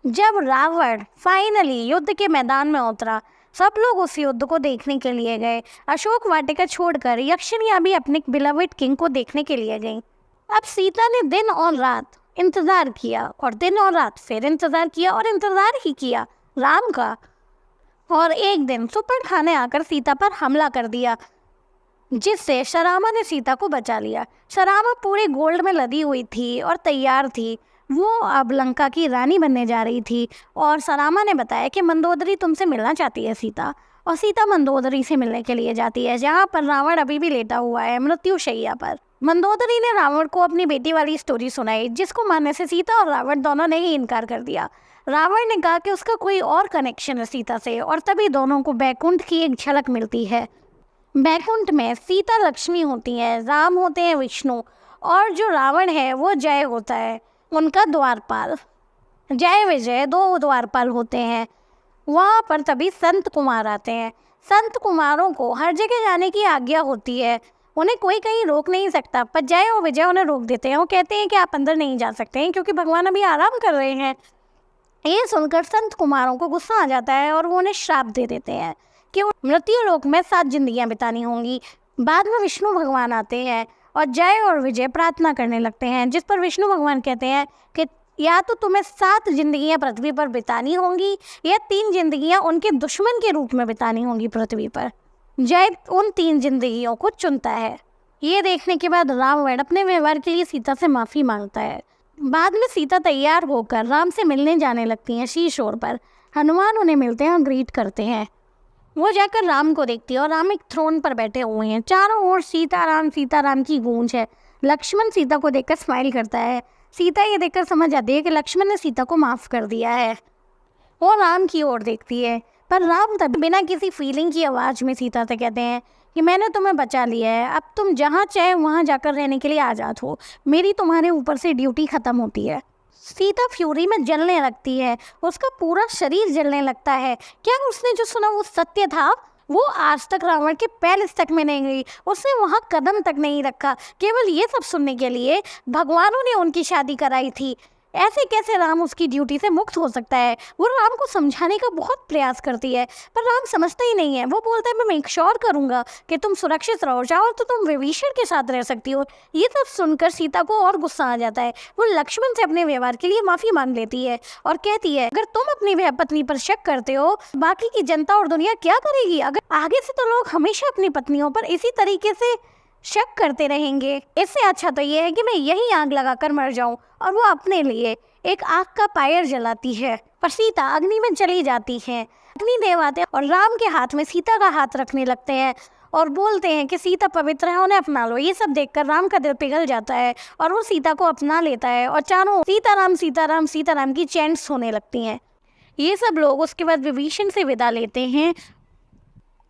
जब रावण फाइनली युद्ध के मैदान में उतरा, सब लोग उस युद्ध को देखने के लिए गए। अशोक वाटिका छोड़कर यक्षिनियाँ भी अपने बिलवेड किंग को देखने के लिए गईं। अब सीता ने दिन और रात इंतज़ार किया और दिन और रात फिर इंतज़ार किया और इंतज़ार ही किया राम का। और एक दिन सुपर्णखा ने आकर सीता पर हमला कर दिया, जिससे शरामा ने सीता को बचा लिया। शरामा पूरे गोल्ड में लदी हुई थी और तैयार थी। वो अब लंका की रानी बनने जा रही थी और शरामा ने बताया कि मंदोदरी तुमसे मिलना चाहती है सीता। और सीता मंदोदरी से मिलने के लिए जाती है, जहाँ पर रावण अभी भी लेटा हुआ है मृत्युशैया पर। मंदोदरी ने रावण को अपनी बेटी वाली स्टोरी सुनाई, जिसको मानने से सीता और रावण दोनों ने ही इनकार कर दिया। रावण ने कहा कि उसका कोई और कनेक्शन है सीता से, और तभी दोनों को बैकुंठ की एक झलक मिलती है। बैकुंठ में सीता लक्ष्मी होती हैं, राम होते हैं विष्णु, और जो रावण है वो जय होता है, उनका द्वारपाल। जय विजय दो द्वारपाल होते हैं। वहाँ पर तभी संत कुमार आते हैं। संत कुमारों को हर जगह जाने की आज्ञा होती है, उन्हें कोई कहीं रोक नहीं सकता, पर जय और विजय उन्हें रोक देते हैं। वो कहते हैं कि आप अंदर नहीं जा सकते हैं क्योंकि भगवान अभी आराम कर रहे हैं। ये सुनकर संत कुमारों को गुस्सा आ जाता है और वो उन्हें श्राप दे देते हैं कि मृत्यु लोक में 7 जिंदगियां बितानी होंगी। बाद में विष्णु भगवान आते हैं और जय और विजय प्रार्थना करने लगते हैं, जिस पर विष्णु भगवान कहते हैं कि या तो तुम्हें 7 जिंदगियां पृथ्वी पर बितानी होंगी या 3 जिंदगियां उनके दुश्मन के रूप में बितानी होंगी पृथ्वी पर। जय उन 3 जिंदगियों को चुनता है। ये देखने के बाद रावण अपने व्यवहार के लिए सीता से माफ़ी मांगता है। बाद में सीता तैयार होकर राम से मिलने जाने लगती हैं शीशोर पर। हनुमान उन्हें मिलते हैं और ग्रीट करते हैं। वो जाकर राम को देखती है और राम एक थ्रोन पर बैठे हुए हैं। चारों ओर सीताराम की गूंज है। लक्ष्मण सीता को देखकर स्माइल करता है। सीता ये देखकर समझ जाती है कि लक्ष्मण ने सीता को माफ़ कर दिया है। वो राम की ओर देखती है, पर राम तब बिना किसी फीलिंग की आवाज़ में सीता से कहते हैं कि मैंने तुम्हें बचा लिया है, अब तुम जहाँ चाहे वहाँ जाकर रहने के लिए आज़ाद हो, मेरी तुम्हारे ऊपर से ड्यूटी ख़त्म होती है। सीता फ्यूरी में जलने लगती है, उसका पूरा शरीर जलने लगता है। क्या उसने जो सुना वो सत्य था? वो आज तक रावण के पैलेस तक में नहीं गई, उसने वहाँ कदम तक नहीं रखा, केवल ये सब सुनने के लिए भगवानों ने उनकी शादी कराई थी। ऐसे कैसे राम उसकी ड्यूटी से मुक्त हो सकता है? वो राम को समझाने का बहुत प्रयास करती है, पर राम समझता ही नहीं है। वो बोलता है मैं मेक श्योर करूंगा कि तुम सुरक्षित रहो, चाहो तो तुम विभीषण के साथ रह सकती हो। ये सब सुनकर सीता को और गुस्सा आ जाता है। वो लक्ष्मण से अपने व्यवहार के लिए माफ़ी मांग लेती है और कहती है अगर तुम अपनी पत्नी पर शक करते हो, बाकी की जनता और दुनिया क्या करेगी? अगर आगे से तो लोग हमेशा अपनी पत्नियों पर इसी तरीके से शक करते रहेंगे। इससे अच्छा तो ये है कि मैं यही आग लगाकर मर जाऊं। और वो अपने लिए एक आग का पायर जलाती है, पर सीता अग्नि में चली जाती है। अग्निदेव आते और राम के हाथ में सीता का हाथ रखने लगते हैं और बोलते हैं कि सीता पवित्र है, उन्हें अपना लो। ये सब देखकर राम का दिल पिघल जाता है और वो सीता को अपना लेता है और चारों सीताराम की चैंट्स होने लगती हैं। ये सब लोग उसके बाद विभीषण से विदा लेते हैं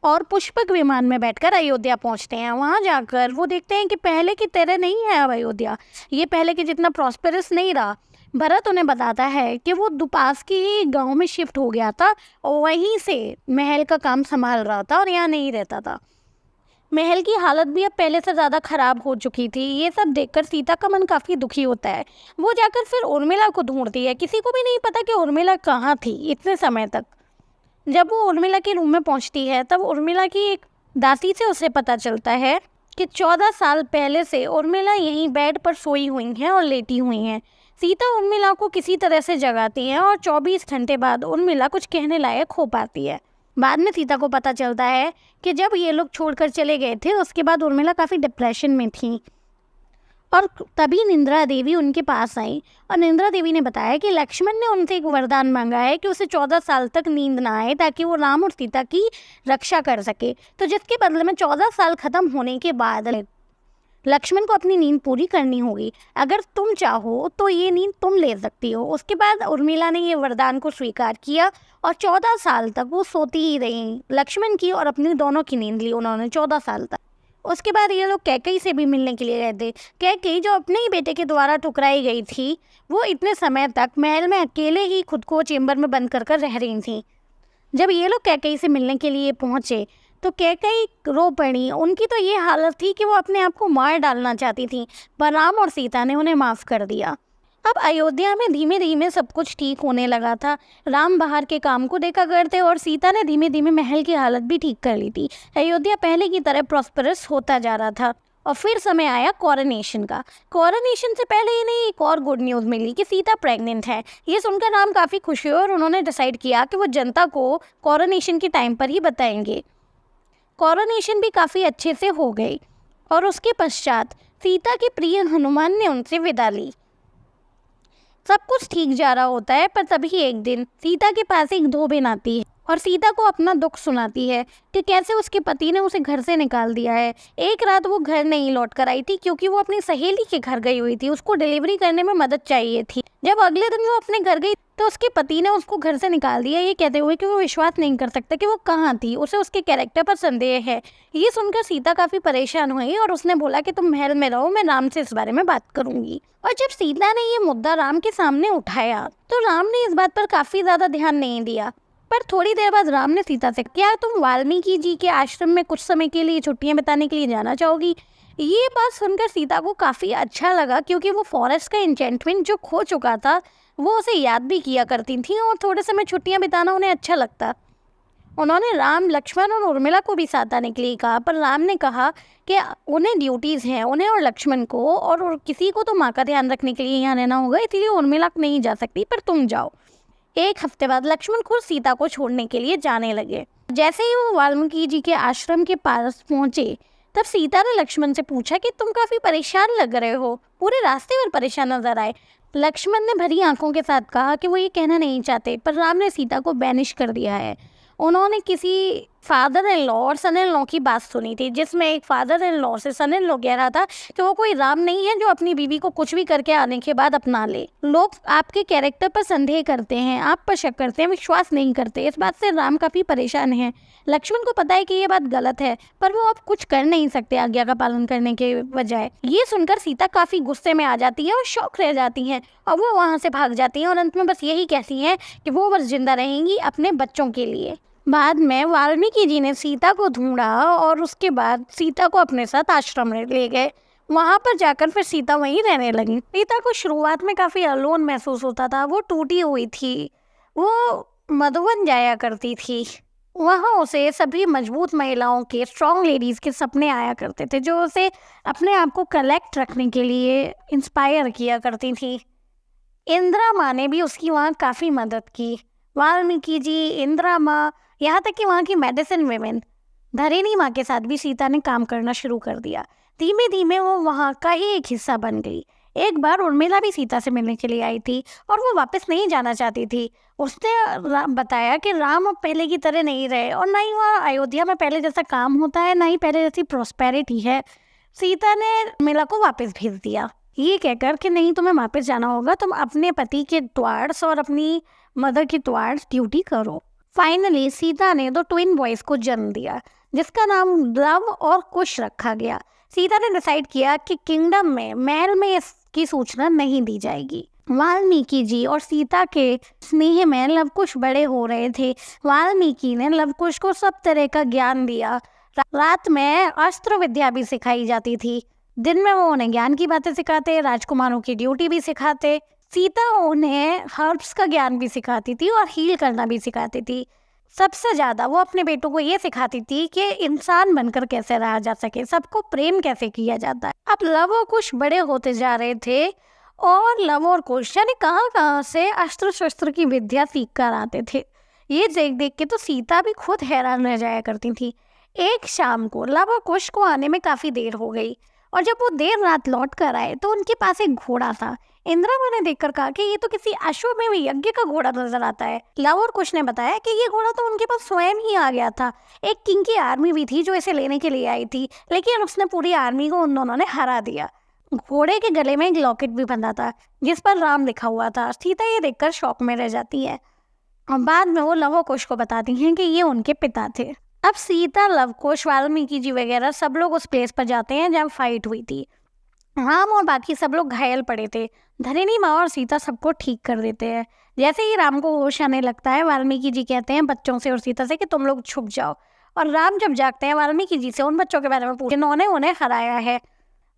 और पुष्पक विमान में बैठकर अयोध्या पहुंचते हैं। वहां जाकर वो देखते हैं कि पहले की तरह नहीं है अब अयोध्या, ये पहले के जितना प्रॉस्पेरस नहीं रहा। भरत उन्हें बताता है कि वो पास के ही गांव में शिफ्ट हो गया था और वहीं से महल का काम संभाल रहा था और यहाँ नहीं रहता था। महल की हालत भी अब पहले से ज़्यादा खराब हो चुकी थी। ये सब देखकर सीता का मन काफ़ी दुखी होता है। वो जाकर फिर उर्मिला को ढूंढती है। किसी को भी नहीं पता कि उर्मिला कहाँ थी इतने समय तक। जब वो उर्मिला के रूम में पहुंचती है तब उर्मिला की एक दासी से उसे पता चलता है कि 14 साल पहले से उर्मिला यहीं बेड पर सोई हुई हैं और लेटी हुई हैं। सीता उर्मिला को किसी तरह से जगाती है और 24 घंटे बाद उर्मिला कुछ कहने लायक हो पाती है। बाद में सीता को पता चलता है कि जब ये लोग छोड़कर चले गए थे उसके बाद उर्मिला काफ़ी डिप्रेशन में थी और तभी निंद्रा देवी उनके पास आई और निंद्रा देवी ने बताया कि लक्ष्मण ने उनसे एक वरदान मांगा है कि उसे 14 साल तक नींद ना आए ताकि वो राम और सीता की रक्षा कर सके। तो जिसके बदले में 14 साल खत्म होने के बाद लक्ष्मण को अपनी नींद पूरी करनी होगी। अगर तुम चाहो तो ये नींद तुम ले सकती हो। उसके बाद उर्मिला ने ये वरदान को स्वीकार किया और 14 साल तक वो सोती ही रही। लक्ष्मण की और अपनी दोनों की नींद ली उन्होंने 14 साल तक। उसके बाद ये लोग कैकेयी से भी मिलने के लिए गए थे। कैकेयी जो अपने ही बेटे के द्वारा ठुकराई गई थी, वो इतने समय तक महल में अकेले ही खुद को चेंबर में बंद कर रह रही थी। जब ये लोग कैकेयी से मिलने के लिए पहुँचे तो कैकेयी रो पड़ी। उनकी तो ये हालत थी कि वो अपने आप को मार डालना चाहती थी, पर राम और सीता ने उन्हें माफ़ कर दिया। अब अयोध्या में धीमे धीमे सब कुछ ठीक होने लगा था। राम बाहर के काम को देखा करते और सीता ने धीमे धीमे महल की हालत भी ठीक कर ली थी। अयोध्या पहले की तरह प्रॉस्परस होता जा रहा था। और फिर समय आया कोरोनेशन का। कोरोनेशन से पहले इन्हें एक और गुड न्यूज़ मिली कि सीता प्रेग्नेंट है। ये सुनकर राम काफ़ी खुश हुए और उन्होंने डिसाइड किया कि वो जनता को कोरोनेशन के टाइम पर ही बताएंगे। कोरोनेशन भी काफ़ी अच्छे से हो गई और उसके पश्चात सीता के प्रिय हनुमान ने उनसे विदा ली। सब कुछ ठीक जा रहा होता है, पर तभी एक दिन सीता के पास एक धोबन आती है और सीता को अपना दुख सुनाती है कि कैसे उसके पति ने उसे घर से निकाल दिया है। एक रात वो घर नहीं लौट कर आई थी क्योंकि वो अपनी सहेली के घर गई हुई थी, उसको डिलीवरी करने में मदद चाहिए थी। जब अगले दिन वो अपने घर गई तो उसके पति ने उसको घर से निकाल दिया, ये कहते हुए कि वो विश्वास नहीं कर सकता कि वो कहाँ थी, उसे उसके कैरेक्टर पर संदेह है। ये सुनकर सीता काफ़ी परेशान हुई और उसने बोला कि तुम महल में रहो, मैं राम से इस बारे में बात करूंगी। और जब सीता ने ये मुद्दा राम के सामने उठाया तो राम ने इस बात पर काफ़ी ज़्यादा ध्यान नहीं दिया। पर थोड़ी देर बाद राम ने सीता से, क्या तुम वाल्मीकि जी के आश्रम में कुछ समय के लिए छुट्टियां बिताने के लिए जाना चाहोगी? ये बात सुनकर सीता को काफ़ी अच्छा लगा क्योंकि वो फॉरेस्ट का एन्चेंटमेंट जो खो चुका था वो उसे याद भी किया करती थी और थोड़े समय छुट्टियां बिताना उन्हें अच्छा लगता। उन्होंने राम, लक्ष्मण और उर्मिला को भी साथ आने के लिए कहा, पर राम ने कहा कि उन्हें ड्यूटीज़ हैं, उन्हें और लक्ष्मण को और किसी को तो माँ का ध्यान रखने के लिए यहाँ रहना होगा, इसलिए उर्मिला नहीं जा सकती, पर तुम जाओ। एक हफ्ते बाद लक्ष्मण खुद सीता को छोड़ने के लिए जाने लगे। जैसे ही वो वाल्मीकि जी के आश्रम के पास पहुँचे तब सीता ने लक्ष्मण से पूछा कि तुम काफी परेशान लग रहे हो, पूरे रास्ते पर परेशान नजर आए। लक्ष्मण ने भरी आंखों के साथ कहा कि वो ये कहना नहीं चाहते, पर राम ने सीता को बैनिश कर दिया है। उन्होंने किसी फादर इन लॉ और सन इन लॉ की बात सुनी थी, जिसमें एक फादर इन लॉ से सन इन लॉ कह रहा था कि वो कोई राम नहीं है जो अपनी बीवी को कुछ भी करके आने के बाद अपना ले। लोग आपके कैरेक्टर पर संदेह करते हैं, आप पर शक करते हैं, विश्वास नहीं करते। इस बात से राम काफी परेशान है। लक्ष्मण को पता है कि ये बात गलत है, पर वो अब कुछ कर नहीं सकते आज्ञा का पालन करने के बजाय। ये सुनकर सीता काफी गुस्से में आ जाती है और शौक रह जाती है, और वो वहां से भाग जाती है और अंत में बस यही कहती है कि वो बस जिंदा रहेंगी अपने बच्चों के लिए। बाद में वाल्मीकि जी ने सीता को ढूंढा और उसके बाद सीता को अपने साथ आश्रम में ले गए। वहां पर जाकर फिर सीता वहीं रहने लगी। सीता को शुरुआत में काफी अलोन महसूस होता था, वो टूटी हुई थी। वो मधुवन जाया करती थी, वहाँ उसे सभी मजबूत महिलाओं के, स्ट्रॉन्ग लेडीज के सपने आया करते थे, जो उसे अपने आप को कलेक्ट रखने के लिए इंस्पायर किया करती थी। इंदिरा माँ ने भी उसकी वहाँ काफ़ी मदद की। वाल्मीकि जी, इंदिरा माँ, यहाँ तक कि वहाँ की मेडिसिन वेमेन धरेनी माँ के साथ भी सीता ने काम करना शुरू कर दिया। धीमे धीमे वो वहाँ का ही एक हिस्सा बन गई। एक बार उर्मिला भी सीता से मिलने के लिए आई थी और वो वापस नहीं जाना चाहती थी। उसने बताया कि राम अब पहले की तरह नहीं रहे और ना ही वहाँ अयोध्या में पहले जैसा काम होता है, ना ही पहले जैसी प्रॉस्पेरिटी है। सीता ने उर्मिला को वापस भेज दिया, ये कहकर कि नहीं, तुम्हें वापस जाना होगा, तुम अपने पति के टुवार्ड्स और अपनी मदर के टुवार्ड्स ड्यूटी करो। फाइनली सीता ने 2 ट्विन बॉयज को जन्म दिया, जिसका नाम लव और कुश रखा गया। सीता ने डिसाइड किया कि किंगडम में, महल में इसकी सूचना नहीं दी जाएगी। वाल्मीकि जी और सीता के स्नेह में लवकुश बड़े हो रहे थे। वाल्मीकि ने लवकुश को सब तरह का ज्ञान दिया। रात में अस्त्र विद्या भी सिखाई जाती थी, दिन में वो उन्हें ज्ञान की बातें सिखाते, राजकुमारों की ड्यूटी भी सिखाते। सीता उन्हें हर्ब्स का ज्ञान भी सिखाती थी और हील करना भी सिखाती थी। सबसे ज्यादा वो अपने बेटों को ये सिखाती थी कि इंसान बनकर कैसे रहा जा सके, सबको प्रेम कैसे किया जाता है। अब लव और कुश बड़े होते जा रहे थे और लव और कुश यानी कहाँ से अस्त्र शस्त्र की विद्या सीख कर आते थे। ये देख देख के तो सीता भी खुद हैरान रह जाया करती थी। एक शाम को लव और कुश को आने में काफी देर हो गई और जब वो देर रात लौट कर आए तो उनके पास एक घोड़ा था। इंदिरा माँ ने देखकर कहा कि ये तो किसी अश्वमेध यज्ञ का घोड़ा नजर आता है। लव और कुश ने बताया कि ये घोड़ा तो उनके पास स्वयं ही आ गया था। एक किंग की आर्मी भी थी जो इसे लेने के लिए आई थी, लेकिन उसने पूरी आर्मी को उन दोनों ने हरा दिया। घोड़े के गले में एक लॉकेट भी बंधा था जिस पर राम लिखा हुआ था। सीता ये देखकर शौक में रह जाती है और बाद में वो लव और कुश को बताती हैं कि ये उनके पिता थे। अब सीता, लव कुश, वाल्मीकि जी वगैरह सब लोग उस प्लेस पर जाते हैं जहाँ फाइट हुई थी। राम और बाकी सब लोग घायल पड़े थे। धरेनी माँ और सीता सबको ठीक कर देते हैं। जैसे ही राम को होश आने लगता है, वाल्मीकि जी कहते हैं बच्चों से और सीता से कि तुम लोग छुप जाओ। और राम जब जागते हैं, वाल्मीकि जी से उन बच्चों के बारे में पूछते, जिन्होंने उन्हें हराया है।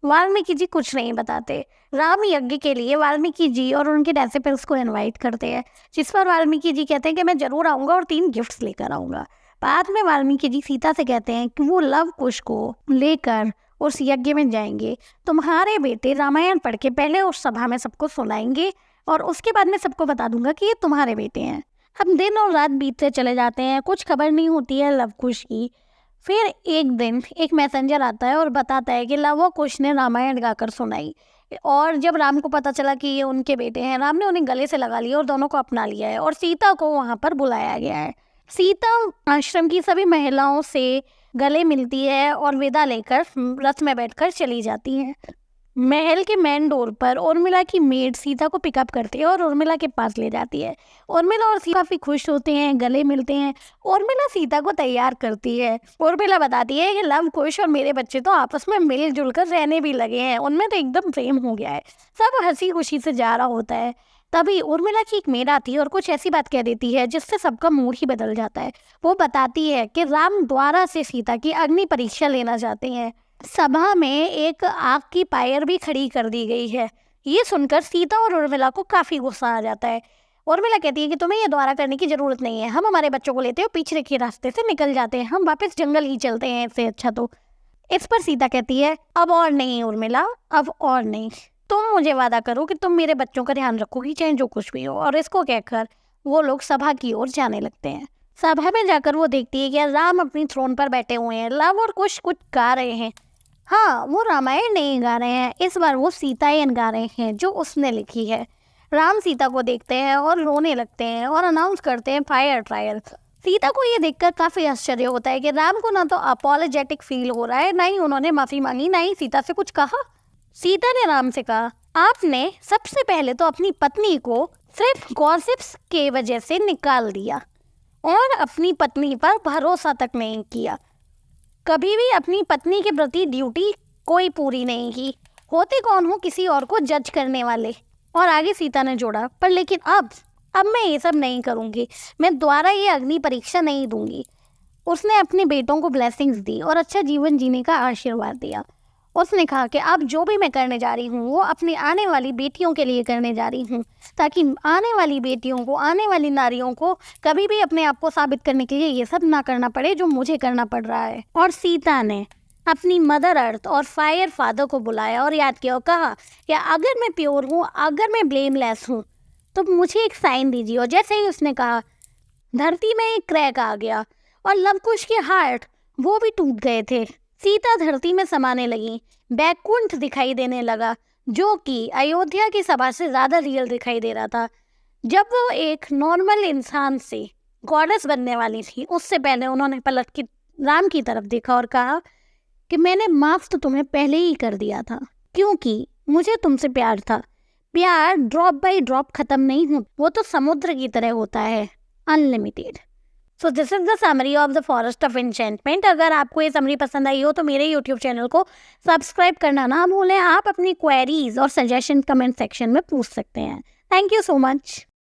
वाल्मीकि जी कुछ नहीं बताते। राम यज्ञ के लिए वाल्मीकि जी और उनके डिसिपल्स को इनवाइट करते हैं, जिस पर वाल्मीकि जी कहते हैं कि मैं जरूर आऊँगा और 3 गिफ्ट्स लेकर आऊँगा। बाद में वाल्मीकि जी सीता से कहते हैं कि वो लव कुश को लेकर उस यज्ञ में जाएंगे। तुम्हारे बेटे रामायण पढ़ के पहले उस सभा में सबको सुनाएंगे और उसके बाद में सबको बता दूंगा कि ये तुम्हारे बेटे हैं। अब दिन और रात बीतते चले जाते हैं, कुछ खबर नहीं होती है लव कुश की। फिर एक दिन एक मैसेंजर आता है और बताता है कि लव कुश ने रामायण गाकर सुनाई और जब राम को पता चला कि ये उनके बेटे हैं, राम ने उन्हें गले से लगा लिया और दोनों को अपना लिया है और सीता को वहाँ पर बुलाया गया है। सीता आश्रम की सभी महिलाओं से गले मिलती है और विदा लेकर रथ में बैठकर चली जाती है। महल के मेन डोर पर उर्मिला की मेड सीता को पिकअप करती है और उर्मिला के पास ले जाती है। उर्मिला और सीता काफी खुश होते हैं, गले मिलते हैं। उर्मिला सीता को तैयार करती है। उर्मिला बताती है कि लव कुश और मेरे बच्चे तो आपस में मिलजुल कर रहने भी लगे हैं, उनमें तो एकदम प्रेम हो गया है। सब हंसी खुशी से जा रहा होता है। तभी उर्मिला की एक मेड आती है और कुछ ऐसी बात कह देती है जिससे सबका मूड ही बदल जाता है। वो बताती है कि राम द्वारा से सीता की अग्नि परीक्षा लेना चाहते हैं। सभा में एक आग की पायर भी खड़ी कर दी गई है। ये सुनकर सीता और उर्मिला को काफी गुस्सा आ जाता है। उर्मिला कहती है कि तुम्हें ये द्वारा करने की जरूरत नहीं है, हम हमारे बच्चों को लेते हो पीछे के रास्ते से निकल जाते हैं, हम वापस जंगल ही चलते हैं, इससे अच्छा तो। इस पर सीता कहती है अब और नहीं उर्मिला, अब और नहीं, तुम मुझे वादा करो कि तुम मेरे बच्चों का ध्यान रखोगी चाहे जो कुछ भी हो। और इसको कहकर वो लोग सभा की ओर जाने लगते हैं। सभा में जाकर वो देखती है कि राम अपनी थ्रोन पर बैठे हुए हैं, लव और कुछ कुछ गा रहे हैं। हाँ, वो रामायण नहीं गा रहे हैं, इस बार वो सीतायन गा रहे हैं जो उसने लिखी है। राम सीता को देखते हैं और रोने लगते हैं और अनाउंस करते हैं फायर ट्रायल। सीता को ये देखकर काफ़ी आश्चर्य होता है कि राम को ना तो अपॉलोजेटिक फील हो रहा है, ना ही उन्होंने माफ़ी मांगी, ना ही सीता से कुछ कहा। सीता ने राम से कहा, आपने सबसे पहले तो अपनी पत्नी को सिर्फ गॉसिप्स के वजह से निकाल दिया और अपनी पत्नी पर भरोसा तक नहीं किया। कभी भी अपनी पत्नी के प्रति ड्यूटी कोई पूरी नहीं की। होते कौन हो किसी और को जज करने वाले। और आगे सीता ने जोड़ा, पर लेकिन अब मैं ये सब नहीं करूँगी, मैं दोबारा ये अग्नि परीक्षा नहीं दूंगी। उसने अपने बेटों को ब्लेसिंग्स दी और अच्छा जीवन जीने का आशीर्वाद दिया। उसने कहा कि अब जो भी मैं करने जा रही हूँ वो अपनी आने वाली बेटियों के लिए करने जा रही हूँ, ताकि आने वाली बेटियों को, आने वाली नारियों को कभी भी अपने आप को साबित करने के लिए ये सब ना करना पड़े जो मुझे करना पड़ रहा है। और सीता ने अपनी मदर अर्थ और फायर फादर को बुलाया और याद किया और कहा कि अगर मैं प्योर हूँ, अगर मैं ब्लेमलेस हूँ, तो मुझे एक साइन दीजिए। और जैसे ही उसने कहा, धरती में एक क्रैक आ गया और लवकुश के हार्ट वो भी टूट गए थे। सीता धरती में समाने लगी, बैकुंठ दिखाई देने लगा जो कि अयोध्या की सभा से ज़्यादा रियल दिखाई दे रहा था। जब वो एक नॉर्मल इंसान से गॉडेस बनने वाली थी, उससे पहले उन्होंने पलट के राम की तरफ देखा और कहा कि मैंने माफ़ तो तुम्हें पहले ही कर दिया था, क्योंकि मुझे तुमसे प्यार था। प्यार ड्रॉप बाय ड्रॉप ख़त्म नहीं हो, वो तो समुद्र की तरह होता है, unlimited. So this is the summary of the forest of enchantment. अगर आपको ये समरी पसंद आई हो तो मेरे यूट्यूब चैनल को सब्सक्राइब करना ना भूलें। आप अपनी क्वेरीज और सजेशन कमेंट सेक्शन में पूछ सकते हैं। Thank you so much.